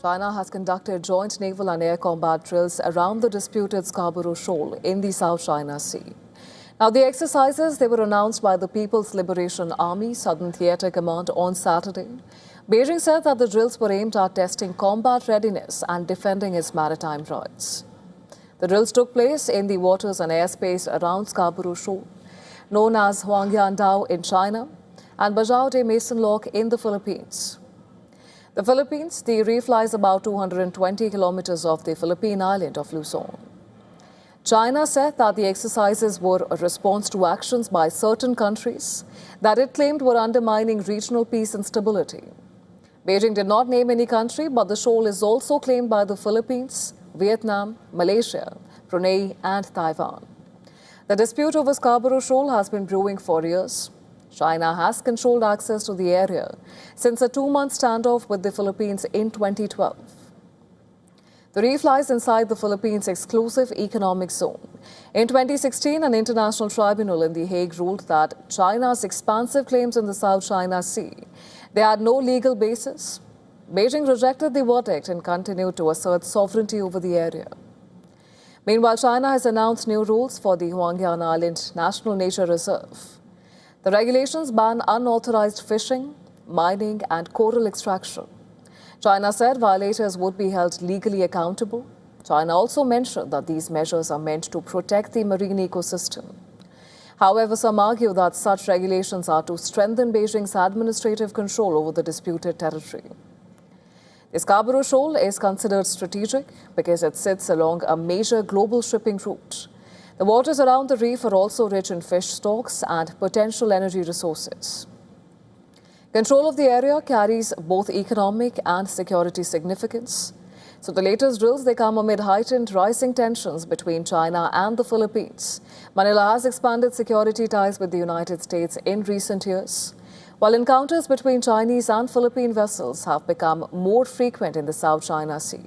China has conducted joint naval and air combat drills around the disputed Scarborough Shoal in the South China Sea. Now, the exercises, they were announced by the People's Liberation Army Southern Theatre Command on Saturday. Beijing said that the drills were aimed at testing combat readiness and defending its maritime rights. The drills took place in the waters and airspace around Scarborough Shoal, known as Huangyan Dao in China, and Bajo de Masinloc in the Philippines. The Philippines, the reef lies about 220 kilometers off the Philippine island of Luzon. China said that the exercises were a response to actions by certain countries that it claimed were undermining regional peace and stability. Beijing did not name any country, but the shoal is also claimed by the Philippines, Vietnam, Malaysia, Brunei and Taiwan. The dispute over Scarborough Shoal has been brewing for years. China has controlled access to the area since a 2-month standoff with the Philippines in 2012. The reef lies inside the Philippines' exclusive economic zone. In 2016, an international tribunal in The Hague ruled that China's expansive claims in the South China Sea, they had no legal basis. Beijing rejected the verdict and continued to assert sovereignty over the area. Meanwhile, China has announced new rules for the Huangyan Island National Nature Reserve. The regulations ban unauthorized fishing, mining and coral extraction. China said violators would be held legally accountable. China also mentioned that these measures are meant to protect the marine ecosystem. However, some argue that such regulations are to strengthen Beijing's administrative control over the disputed territory. The Scarborough Shoal is considered strategic because it sits along a major global shipping route. The waters around the reef are also rich in fish stocks and potential energy resources. Control of the area carries both economic and security significance. So the latest drills, they come amid heightened rising tensions between China and the Philippines. Manila has expanded security ties with the United States in recent years, while encounters between Chinese and Philippine vessels have become more frequent in the South China Sea.